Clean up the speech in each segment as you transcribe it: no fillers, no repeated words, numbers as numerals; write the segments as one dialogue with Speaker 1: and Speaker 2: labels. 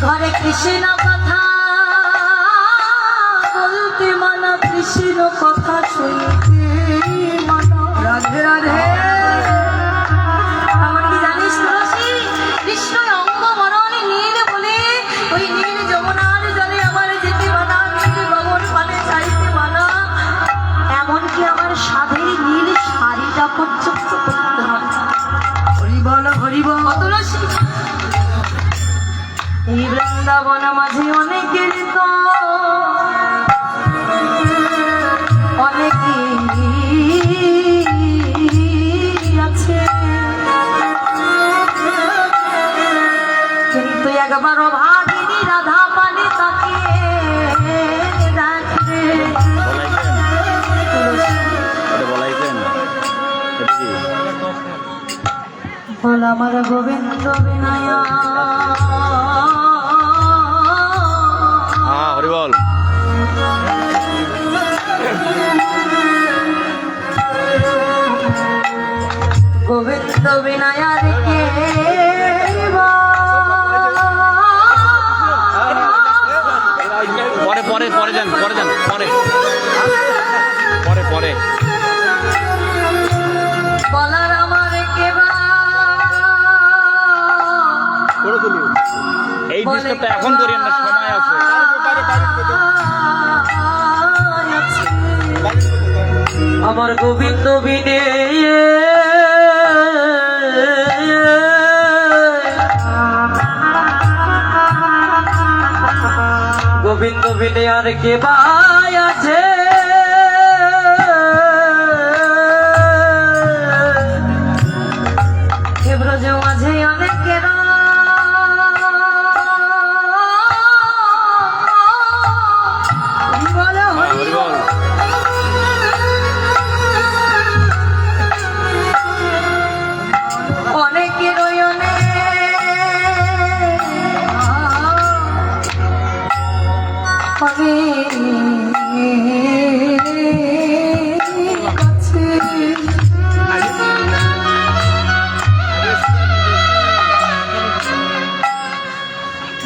Speaker 1: ঘরে কৃষ্ণ কথা বলতে মানা, কৃষ্ণ কথা শুনতে মানা। রাধে রাধে। আমার কি জানিস তুলসী, কৃষ্ণ অঙ্গ মরণে নীল বলে ওই নীল যমুনার জলে আমার যেতে মানা, নীল গগন পানে চাইতে মানা, এমনকি আমার সাধের নীল শাড়িটা পর্যন্ত করতে হয়। হরি বল হরি বল। তুলসী এই বৃন্দাবন মাঝে অনেকের তো অনেকেই আছে, কিন্তু একবারও ভাগিনী রাধা পালে তাকে রাখবে। বল আমার গোবিন্দ বিনয়া।
Speaker 2: হরি বল।
Speaker 1: গোবিন্দ বিনয়া রেখে
Speaker 2: পরে পরে পরে যান, পরে যান, পরে পরে পরে
Speaker 1: বলার আমার কেবা
Speaker 2: এই ডিস্টার্বটা এখন করিয়েন না, সময় আছে।
Speaker 1: আমার গোবিন্দ বিনে গোবিন্দ বিনে আর কে ভাই আছে, ব্রজ মাঝে অনেকের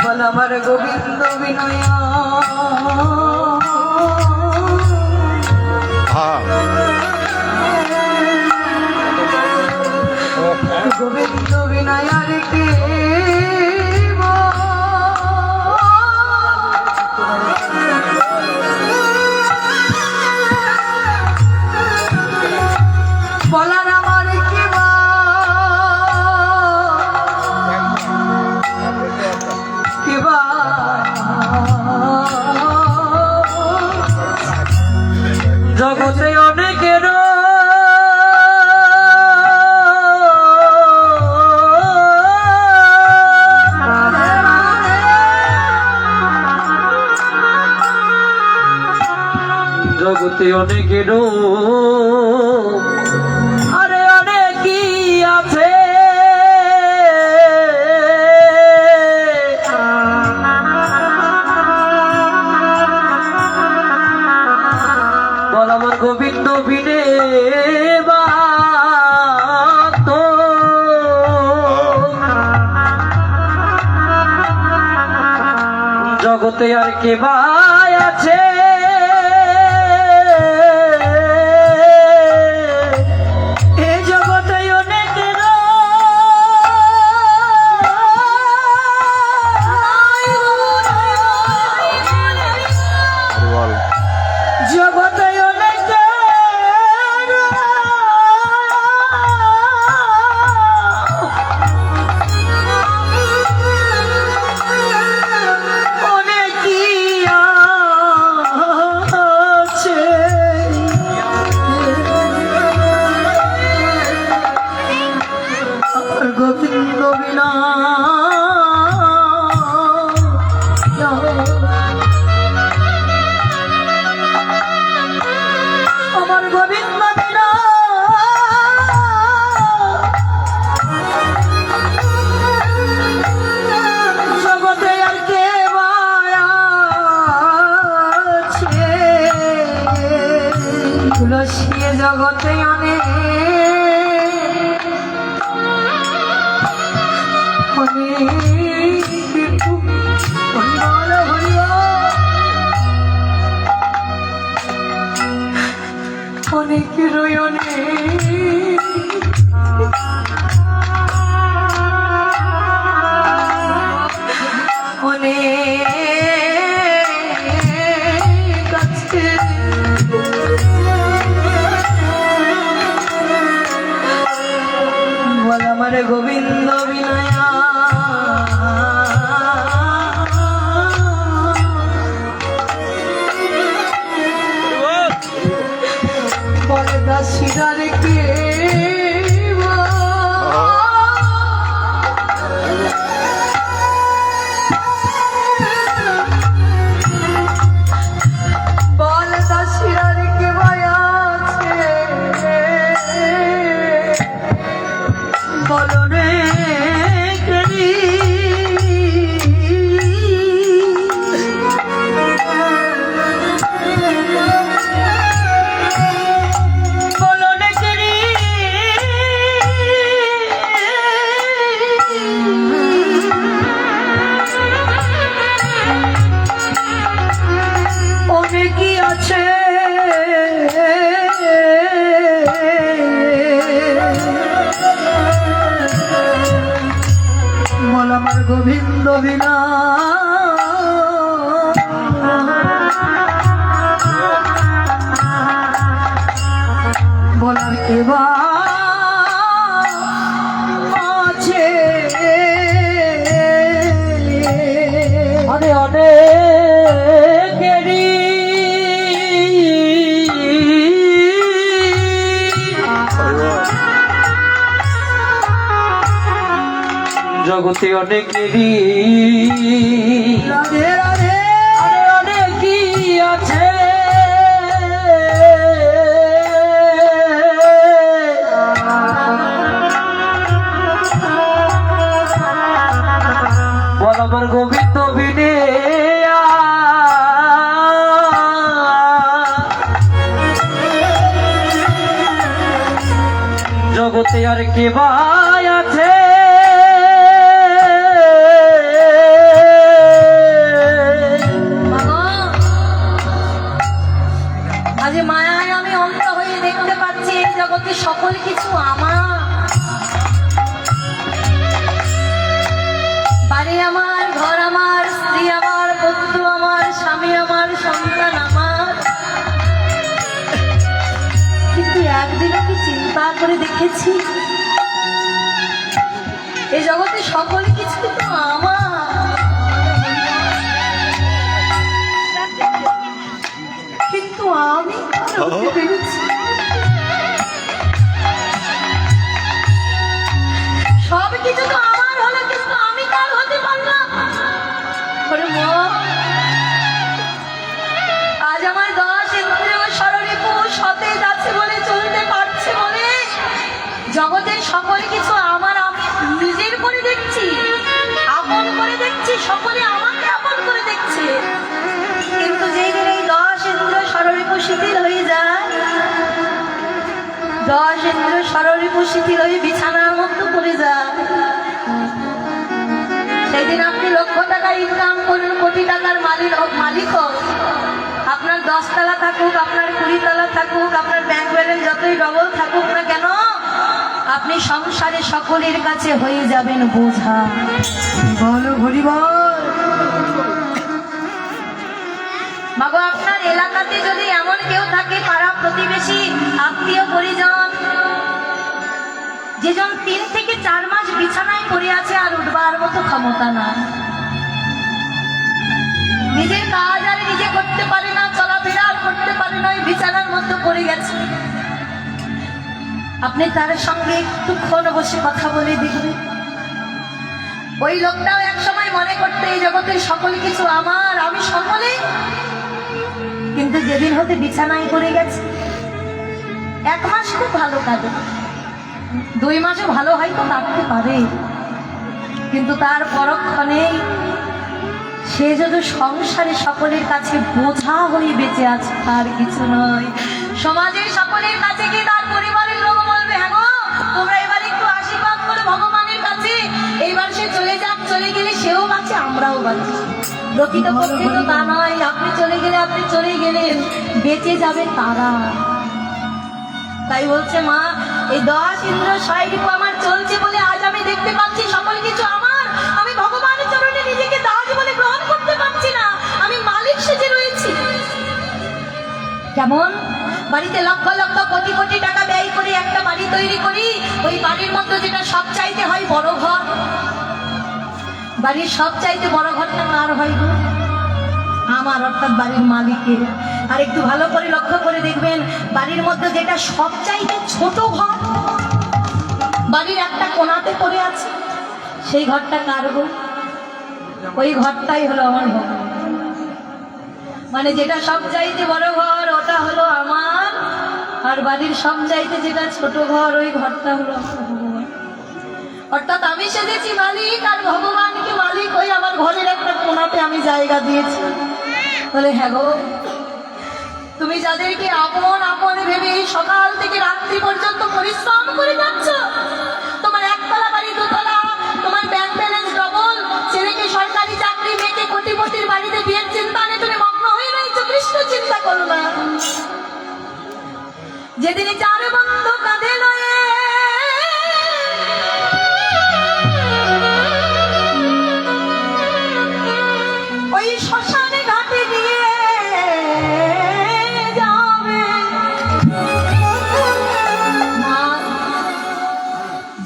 Speaker 1: বল আমার গোবিন্দ বিনয়া। গোবিন্দ বিনয়া রেখে বলার আমার কেবা জগতে অনেকের জগতে অনেকের আরে অনেকই আছে, বল আমার গোবিন্দ বিনে তো জগতে আর কে ভাই আছে, এই জগতে অনেকের জগতে গোবিন্দ বিনা আমার গোবিন্দ বিনা জগতে আর কে আছে, তুলসী জগতে অনেক অনেক রয়নে অনেক আছে বল আমার গোবিন্দ বিনয়া বলে দাসিদার কে বল দাসিদার কে আছে বলো রে করি বলো রে করি অনেকই আছে বল আমার গোবিন্দ বিনা বলার কেবা আছে আরে অনেকেরই
Speaker 2: জগতে অনেকেরই
Speaker 1: রাধে রাধে
Speaker 2: আরে অনেকই আছে বল আমার গোবিন্দ বিনে জগতে আর কে ভাই আছে
Speaker 1: আজ মায়ায় আমি অন্ধ হয়ে দেখতে পাচ্ছি এই জগতে সকল কিছু আমার বাড়ি আমার ঘর আমার স্ত্রী আমার পুত্র আমার স্বামী আমার সন্তান আমার কিন্তু একদিনও কি চিন্তা করে দেখেছি এই জগতে সকল কিছু তো আমার কিন্তু আমি বুঝতে পেরেছি সব কিছু তো আমার হলো কিন্তু আমি কার হতে পারলাম বলে মা, আজ আমার 10 ইন্দ্রিয় ষড়রিপু সতেজ আছে বলে চলতে পারছে বলে জগতের সকল কিছু আমার আমি নিজের করে দেখছি আপন করে দেখছি সকলে আমাকে আপন করে দেখছে কিন্তু যেই দিন এই 10 ইন্দ্রিয় ষড়রিপু শিথিল হয়ে যায় 10 ইন্দ্রিয় ষড়রিপু শিথিল হয়ে বিছানার মতো পড়ে যায় সেদিন আপনি লক্ষ টাকা ইনকাম করুন কোটি টাকার মালিক হোক আপনার 10 তলা থাকুক আপনার 20 তলা থাকুক আপনার ব্যাংক ব্যালেন্স যতই ডবল থাকুক না কেন আপনি সংসারে সকলের কাছে হয়ে যাবেন বোঝা বলো হরি বল মাগো আপনার এলাকাতে যদি এমন কেউ থাকে পাড়া প্রতিবেশী আত্মীয় পরিজন যেজন 3 থেকে 4 মাস বিছানায় পড়ে আছে আর উঠবার মতো ক্ষমতা না নিজের কাজ আর নিজে করতে পারে না চলাফেরা আর করতে পারে না বিছানার মধ্যে পড়ে গেছে আপনি তার সঙ্গে একটুক্ষণ বসে কথা বলে দেখবেন ওই লোকটাও এক সময় মনে করতে এই জগতের সকল কিছু আমার আমি সকলে কিন্তু যেদিন হতে বিছানায় পড়ে গেছে 1 মাস খুব ভালো কাটে 2 মাসও ভালো হয়তো কাটতে পারে কিন্তু তার পরক্ষণেই সে যদি সংসারে সকলের কাছে বোঝা হয়ে বেঁচে আছে তার কিছু নয় সমাজের সকলের কাছে কি তার পরিবারের লোক বলবে হ্যাঁ গো তোমরা এবার একটু আশীর্বাদ করো ভগবানের কাছে এইবার সে চলে যাক চলে গেলে সেও বাঁচে আমরাও বাঁচি প্রকৃতপক্ষে তো তা নয় আপনি চলে গেলে আপনি চলে গেলেন বেঁচে যাবে তারা তাই বলছে মা, এই 10 ইন্দ্র 6 রিপু আমার চলছে বলে আজ আমি দেখতে পাচ্ছি সকল কিছু আমার। আমি ভগবানের চরণে নিজেকে দাস বলে গ্রহণ করতে পারছি না, আমি মালিক সেজে রয়েছি। কেমন বাড়িতে লক্ষ লক্ষ কোটি কোটি টাকা ব্যয় করে একটা বাড়ি তৈরি করি, ওই বাড়ির মধ্যে যেটা সব চাইতে হয় বড় ঘর, বাড়ির সব চাইতে বড় ঘরটা কার হয় গো? আমার, অর্থাৎ বাড়ির মালিকের। আর একটু ভালো করে লক্ষ্য করে দেখবেন, বাড়ির মধ্যে যেটা সব চাইতে ছোট ঘর, বাড়ির একটা কোণাতে পড়ে আছে, সেই ঘরটা কার গো? ওই ঘরটাই হলো আমার ভগবান। মানে যেটা সব চাইতে বড় ঘর ওটা হলো আমার, আর বাড়ির সব চাইতে যেটা ছোট ঘর ওই ঘরটা হলো আমার ভগবান। অর্থাৎ আমি সেজেছি মালিক আর ভগবানকে মালিক, ওই আমার ঘরের একটা কোণাতে আমি জায়গা দিয়েছি। বলে হ্যাঁ গো, তুমি যাদেরকে আপন আপন ভেবে সকাল থেকে রাত্রি পর্যন্ত পরিশ্রম করে যাচ্ছ, তোমার একতলা বাড়ি দোতলা, তোমার ব্যাংক ব্যালেন্স ডবল, ছেলেকে সরকারি চাকরি, মেয়েকে কোটিপতির বাড়িতে বিয়ের চিন্তা নিয়ে তুমি মগ্ন হয়ে রয়েছো, কৃষ্ণ চিন্তা করো না। যেদিন 4 বন্ধু কাঁধে লয়ে ওই শ্মশানে ঘাটে দিয়ে যাবে, মা,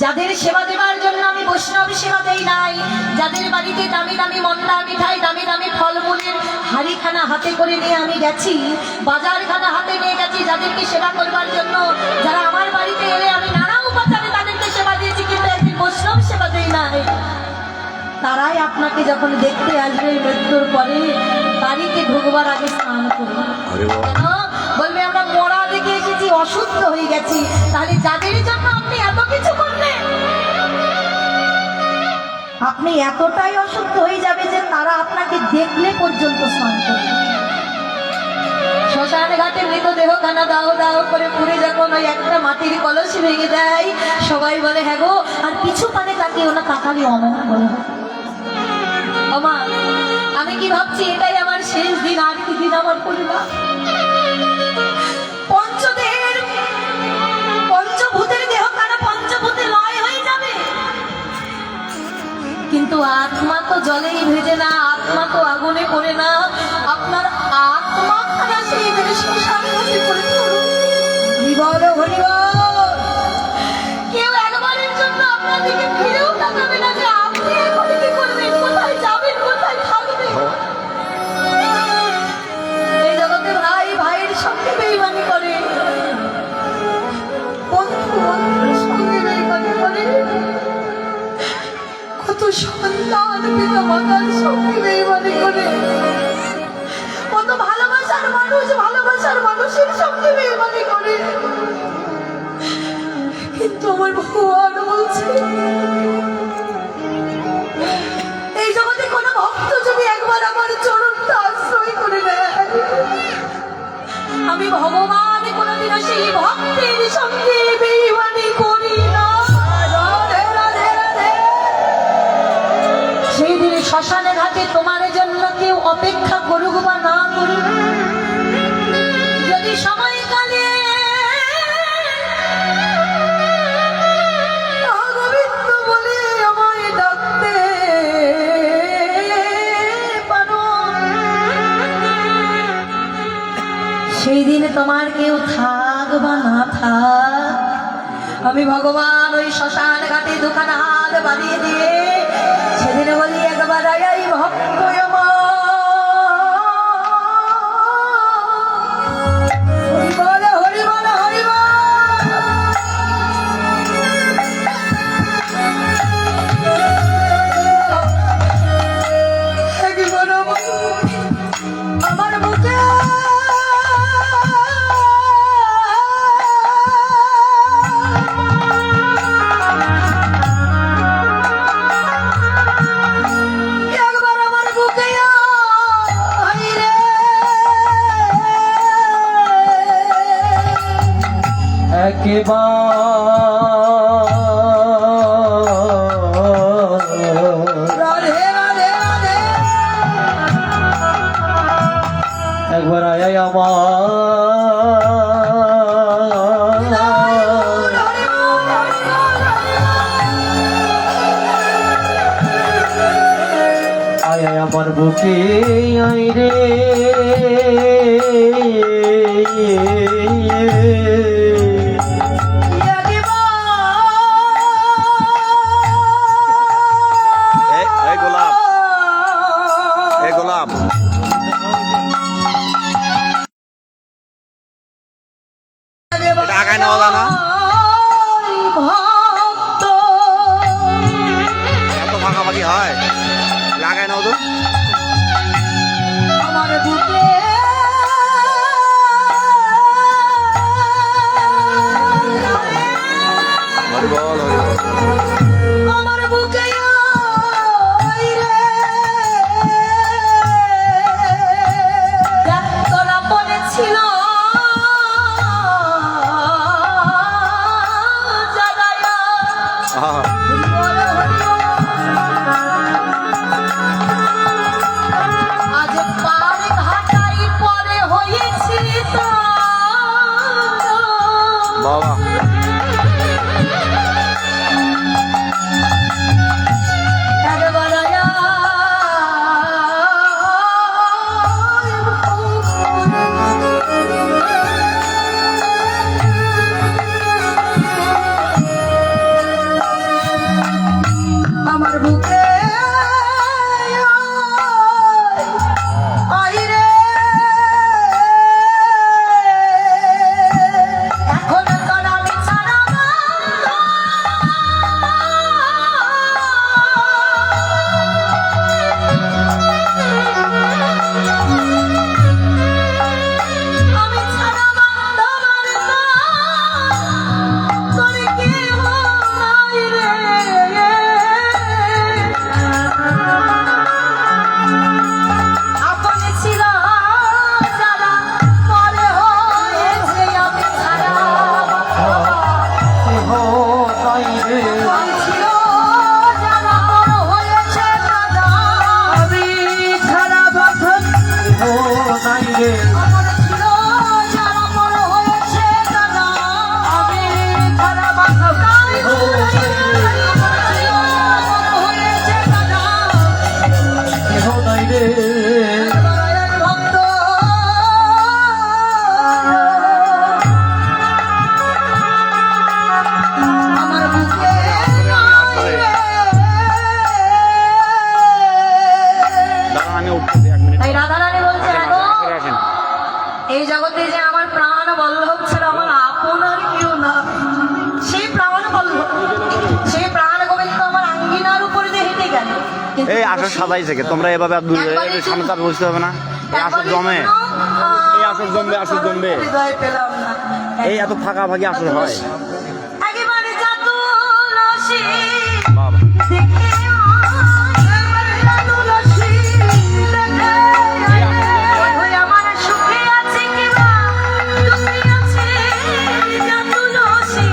Speaker 1: যাদের সেবা দেওয়ার জন্য আমি বৈষ্ণব সেবা দেই নাই, যাদের বাড়িতে দামি দামি মন্ডা মিঠাই, দামি দামি ফলমূলের হাড়িখানা হাতে করে নিয়ে আমি গেছি, বাজারখানা হাতে নিয়ে গেছি যাদেরকে সেবা করবার জন্য, যারা আমার বাড়িতে এলে আমি নানা উপাচারে তাদেরকে সেবা দিয়েছি, কিন্তু একদিন বৈষ্ণব সেবা দেই নাই, তারাই আপনাকে যখন দেখতে আসবে মৃত্যুর পরে, বাড়িতে ঢুকবার আগে স্নান করবে। কেন? বলবে আমরা মরা দেখে এসেছি, অশুদ্ধ হয়ে গেছি। তাহলে যাদের জন্য আপনি এত কিছু করলেন, আপনি এতটাই অশুদ্ধ হয়ে যাবে যে তারা আপনাকে দেখলে পর্যন্ত স্নান করবে। শ্মশান ঘাটে মৃতদেহ খানা দাও দাও করে পুড়ে যখন ওই একটা মাটির কলসি ভেঙে দেয়, সবাই বলে হ্যাঁ গো, আর কিছু পানে তাকিয়ে ওনা তাকালি অমন বলে। আমা, আমি কি ভাবছি এটাই আমার শেষ দিন, আর কি দিন আমার পরিবার। পঞ্চভূতের দেহ কারা পঞ্চভূতে লয় হয়ে যাবে, কিন্তু আত্মা তো জলেই ভেজে না, আত্মা তো আগুনে পড়ে না। আপনার আত্মা খানা সেই শ্মশান ঘাটে পড়ে থাকুক। হরিবল হরিবল। কেউ একবারের জন্য আপনার দিকে ফিরেও তাকাবে না যে আপনি এখন কি করবেন, কোথায় যাবেন, কোথায় থাকবেন। এই জগতে ভাই ভাইয়ের সঙ্গে বেইমানি করে, বন্ধু বন্ধুর সঙ্গে বেইমানি করে, কত সন্তান পিতা মাতার সঙ্গে বেইমানি করে, কত ভালোবাসার মানুষ ভালোবাসার মানুষের সঙ্গে বেইমানি করে। কিন্তু আমার ভগবান বলছে, এই জগতে কোন ভক্ত যদি একবার আমার চরণটা আশ্রয় করে নেয়, আমি ভগবান কোনদিনও সেই ভক্তের সঙ্গে বেইমানি করি না। সেই দিনে শ্মশানে ঘাটে তোমার জন্য কেউ অপেক্ষা করুক বা না করুক, যদি সময়কালে গোবিন্দ বলে আমায় ডাকতে পারো, সেই দিনে তোমার কেউ থাক বা না থাক, আমি ভগবান ওই শ্মশান ঘাটে দুখানা হাত বাড়িয়ে দিয়ে সেদিনে বলি একবার আয়াই ভক্ত আমার। হরিবল হরিবল হরিবল। একবার আমার বুকে একবার আমার বুকে
Speaker 3: আমার বুকে আই রে
Speaker 2: এই গোলাপ, এই গোলাপ। এটা আগায় নেওয়া যায় না? এত ফাঁকাফাঁকি হয়, লাগায় নাও তো।
Speaker 1: আমার বুকে
Speaker 2: হরি বল, হরি বল।
Speaker 1: আমার বুকে আই রে দেখ তোরা পড়েছিল জাগায়া
Speaker 2: আহা,
Speaker 1: হরি বল, হরি বল। আজ পার ঘাটাই পরে হয়েছি তো
Speaker 2: বাবা
Speaker 1: আমার বুকে আই রে এখন তোর আমি ছাড়া আমি ছাড়া তোমার তোর কি হয় রে আপনি ছিল যারা পরে হয়েছে আমি ছাড়া
Speaker 3: কেহ নাই রে
Speaker 1: ছিল যারা বড় হয়েছে দাদা
Speaker 3: আমি ছাড়া বাঁধন কেহ নাই রে
Speaker 1: আমার ছিল যারা বড় হয়েছে দাদা
Speaker 3: আমি ছাড়া বাঁধন
Speaker 1: তাই
Speaker 3: কেহ
Speaker 1: বড় হয়েছে দাদা
Speaker 3: নাই রে
Speaker 1: ভক্ত আমার বুকে
Speaker 2: দাঁড়ান, আমি উঠতেছি 1 মিনিট।
Speaker 1: তাই রাধারানী বলছে দেখো
Speaker 2: ফিরে আসেন।
Speaker 1: এই জগতে যে আমার প্রাণ বল্লভ ছিল আমার আপন আর কেউ না সেই প্রাণ বল্লভ সেই প্রাণ গোবিন্দ আমার আঙ্গিনার উপরে দিয়ে হেঁটে গেল কিন্তু
Speaker 2: এই আসর সাজাইছে কে? তোমরা এভাবে আর দূরে সামনে তার বুঝতে হবে না? এই আসর জমে, এই আসর জমবে, আসর জমবে।
Speaker 1: হৃদয় পেলাম না
Speaker 2: এই এত ফাঁকাফাঁকি আসর হয়।
Speaker 1: একেবারে যা তুলসী
Speaker 2: বাবা
Speaker 1: দেখে একেবারে যা তুলসী দেখে ওই আমার সুখে আছে কিবা দুঃখে আছে যা তুলসী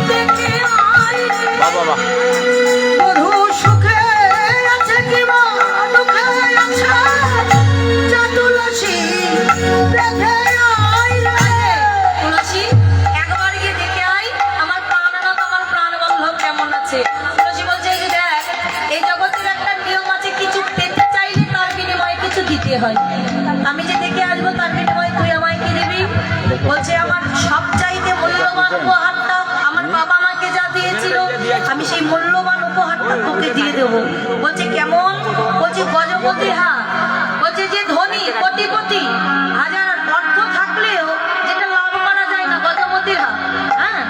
Speaker 1: দেখে
Speaker 2: বাবা বাবা
Speaker 1: বধূ সুখে আছে কিবা দুঃখে আছে যা তুলসী দেখে তুলসী একবার গিয়ে দেখে আয় আমার প্রাণনাথ আমার প্রাণবল্লভ কেমন আছে। তুলসী বলছে এই যে দেখ এই জগতের একটা নিয়ম আছে কিছু পেতে চাইলে তার বিনিময়ে কিছু দিতে হয়। আমি যে দেখে আসবো তার বিনিময়ে তুই আমায় কি দিবি? বলছে আমার সবচাইতে মূল্যবান উপহারটা আমার বাবা আমাকে যা দিয়েছিল আমি সেই মূল্যবান উপহারটা তোকে দিয়ে দেবো। বলছে কেমন? বলছে গজপতির হাত। বলছে যে ধনী কোটিপতি হাজার অর্থ থাকলেও যেটা লাভ করা যায় না গজপতির হাত। হ্যাঁ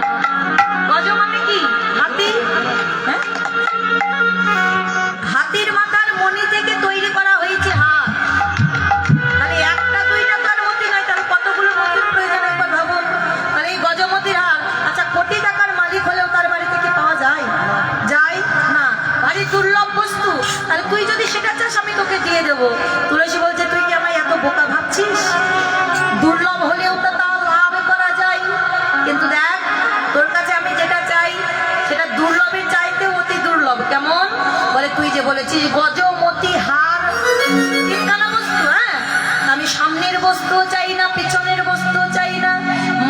Speaker 1: গজ মানে কি? হাতি। হ্যাঁ হাতির মাথার মণি থেকে তৈরি করা হয়েছে হাত। তাহলে একটা দুইটা তার মতি নয়, তাহলে কতগুলো মতির প্রয়োজন একবার ভাবুন। তাহলে এই গজমতির হাত আচ্ছা কোটি টাকার মালিক হলেও তার বাড়ি থেকে পাওয়া যায়? যায় না, ভারী দুর্লভ বস্তু। তাহলে তুই যদি সেটা চাস আমি তোকে দিয়ে দেবো। তুলসী বলছে তুই কি আমায় এত বোকা ভাবছিস? দুর্লভ হলেও তো তা লাভ করা যায়। কিন্তু দেখ তোর কাছে আমি যেটা চাই সেটা দুর্লভের চাইতে অতি দুর্লভ। কেমন? বলে তুই যে বলেছিস গজমতি হার ঠিকানা বস্তু। হ্যাঁ আমি সামনের বস্তু চাই না, পিছনের বস্তু চাই না,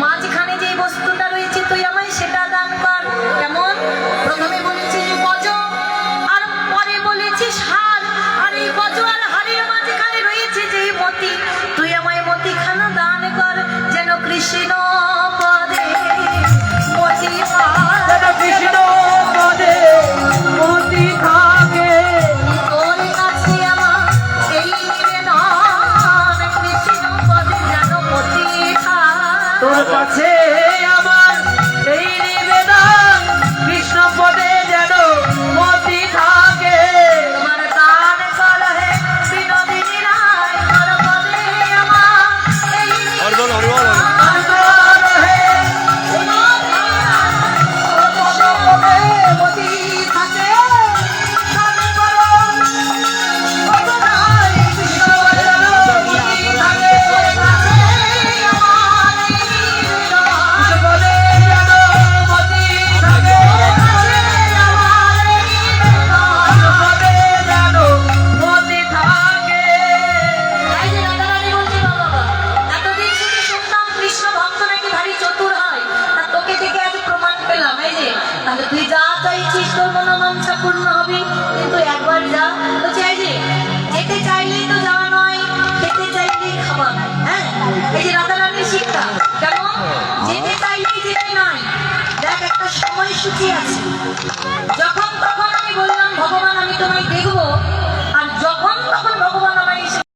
Speaker 1: মাঝখানে যে বস্তুটা রয়েছে তুই আমায় সেটা দান কর। কেমন? প্রথমে বলেছিস গজ আর পরে বলেছিস হার, আর এই গজ আর হার তুই যা চাইছিস তোর মনোবাঞ্ছা পূর্ণ হবে, কিন্তু একবার যা। তো চাই যে যেতে চাইলেই তো যাওয়া নয়, খেতে চাইলেই খাওয়া নয়। হ্যাঁ, এই যে রাধারানীর শিক্ষা কেমন, যেতে চাইলেই যেতে নয়। দেখ একটা সময়সূচি আছে,